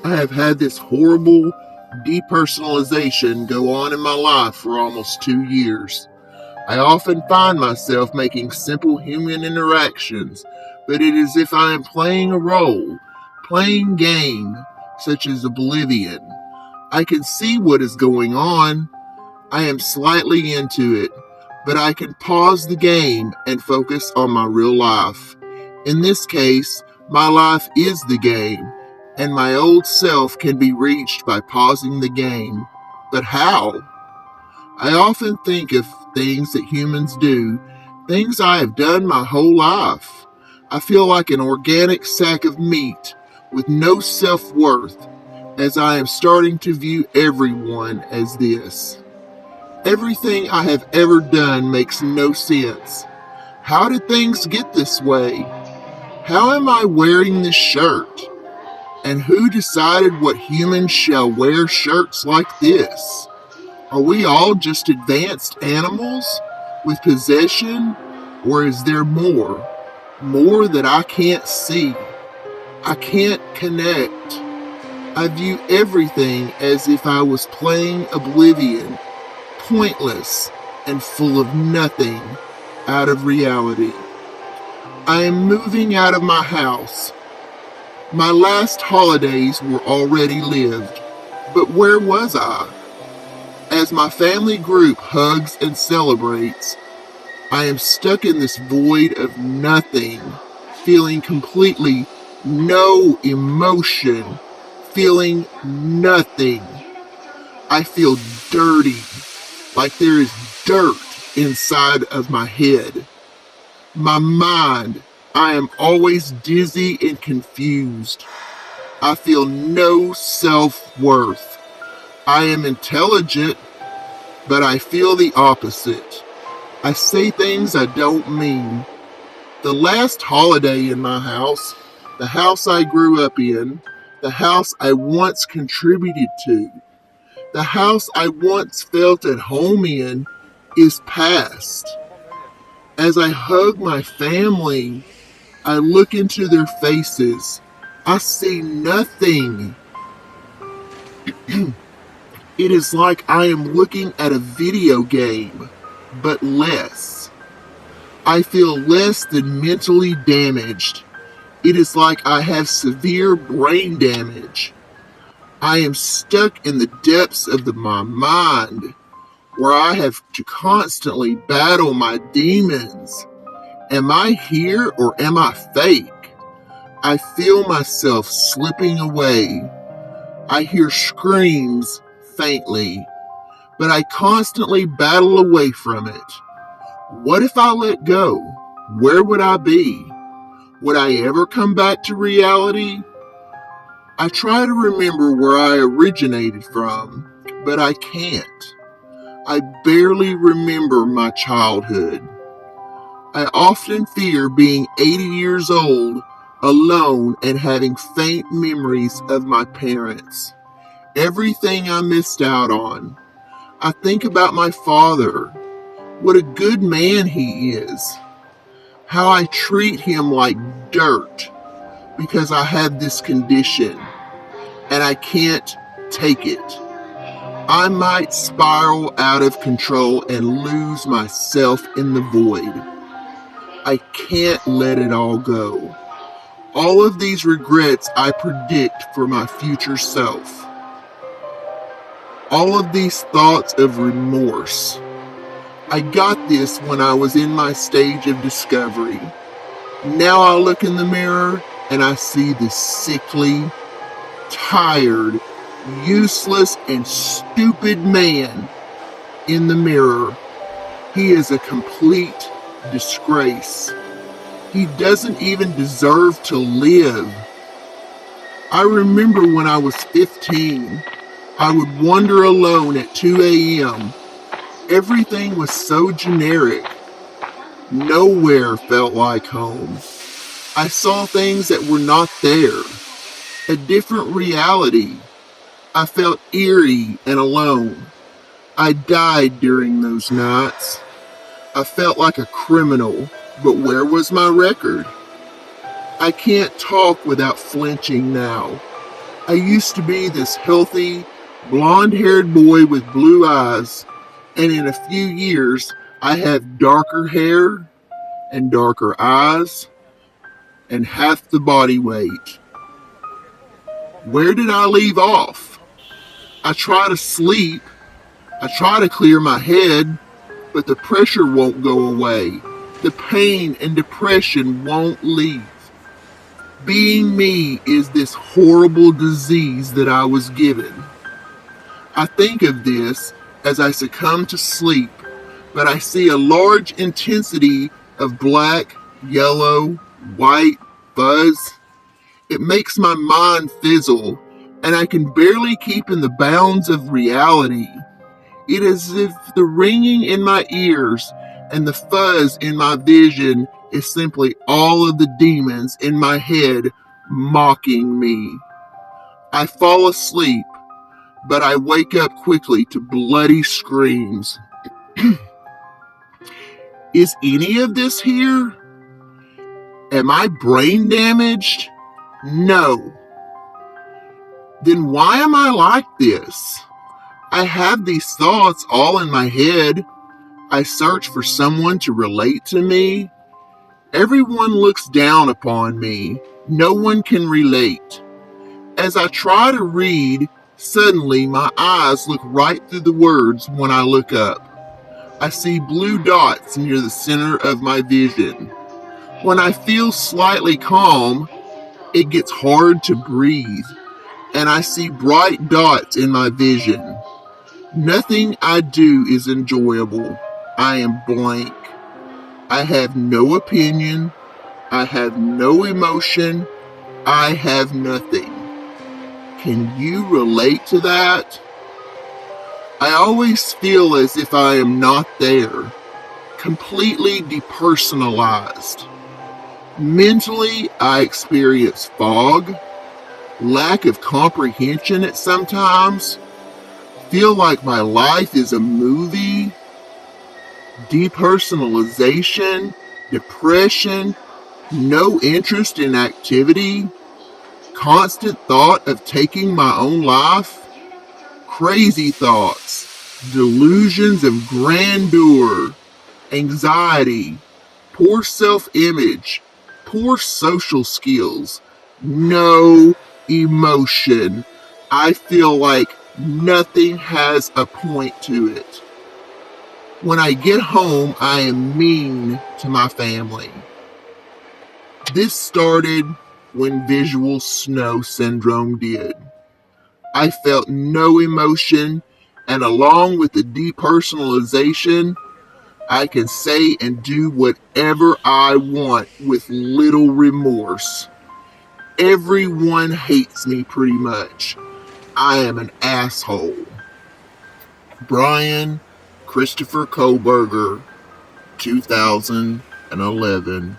I have had this horrible depersonalization go on in my life for almost 2 years. I often find myself making simple human interactions, but it is as if I am playing a role, playing game, such as Oblivion. I can see what is going on. I am slightly into it, but I can pause the game and focus on my real life. In this case, my life is the game, and my old self can be reached by pausing the game. But how? I often think of things that humans do, things I have done my whole life. I feel like an organic sack of meat with no self-worth, as I am starting to view everyone as this. Everything I have ever done makes no sense. How did things get this way? How am I wearing this shirt? And who decided what humans shall wear shirts like this? Are we all just advanced animals with possession? Or is there more? More that I can't see. I can't connect. I view everything as if I was playing Oblivion, pointless and full of nothing, out of reality. I am moving out of my house. My last holidays were already lived, but where was I? As my family group hugs and celebrates, I am stuck in this void of nothing, feeling completely no emotion, feeling nothing. I feel dirty, like there is dirt inside of my head. My mind, I am always dizzy and confused. I feel no self-worth. I am intelligent, but I feel the opposite. I say things I don't mean. The last holiday in my house, the house I grew up in, the house I once contributed to, the house I once felt at home in, is past. As I hug my family, I look into their faces. I see nothing. It is like I am looking at a video game, but less. I feel less than mentally damaged. It is like I have severe brain damage. I am stuck in the depths of my mind, where I have to constantly battle my demons. Am I here or am I fake? I feel myself slipping away. I hear screams faintly, but I constantly battle away from it. What if I let go? Where would I be? Would I ever come back to reality? I try to remember where I originated from, but I can't. I barely remember my childhood. I often fear being 80 years old, alone, and having faint memories of my parents. Everything I missed out on. I think about my father. What a good man he is. How I treat him like dirt because I have this condition and I can't take it. I might spiral out of control and lose myself in the void. I can't let it all go. All of these regrets I predict for my future self. All of these thoughts of remorse. I got this when I was in my stage of discovery. Now I look in the mirror and I see this sickly, tired, useless, and stupid man in the mirror. He is a complete disgrace. He doesn't even deserve to live. I remember when I was 15, I would wander alone at 2 a.m. Everything was so generic. Nowhere felt like home. I saw things that were not there. A different reality. I felt eerie and alone. I died during those nights. I felt like a criminal, but where was my record? I can't talk without flinching now. I used to be this healthy, blonde-haired boy with blue eyes, and in a few years I have darker hair and darker eyes and half the body weight. Where did I leave off? I try to sleep, I try to clear my head, but the pressure won't go away. The pain and depression won't leave. Being me is this horrible disease that I was given. I think of this as I succumb to sleep, but I see a large intensity of black, yellow, white fuzz. It makes my mind fizzle, and I can barely keep in the bounds of reality. It is as if the ringing in my ears and the fuzz in my vision is simply all of the demons in my head mocking me. I fall asleep, but I wake up quickly to bloody screams. Is any of this here? Am I brain damaged? No. Then why am I like this? I have these thoughts all in my head. I search for someone to relate to me. Everyone looks down upon me. No one can relate. As I try to read, suddenly my eyes look right through the words when I look up. I see blue dots near the center of my vision. When I feel slightly calm, it gets hard to breathe, and I see bright dots in my vision. Nothing I do is enjoyable. I am blank. I have no opinion. I have no emotion. I have nothing. Can you relate to that? I always feel as if I am not there, completely depersonalized. Mentally, I experience fog, lack of comprehension at sometimes, feel like my life is a movie, depersonalization, depression, no interest in activity, constant thought of taking my own life, crazy thoughts, delusions of grandeur, anxiety, poor self-image, poor social skills, no emotion. I feel like nothing has a point to it. When I get home, I am mean to my family. This started when visual snow syndrome did. I felt no emotion, and along with the depersonalization, I can say and do whatever I want with little remorse. Everyone hates me pretty much. I am an asshole. Brian Christopher Koberger, 2011.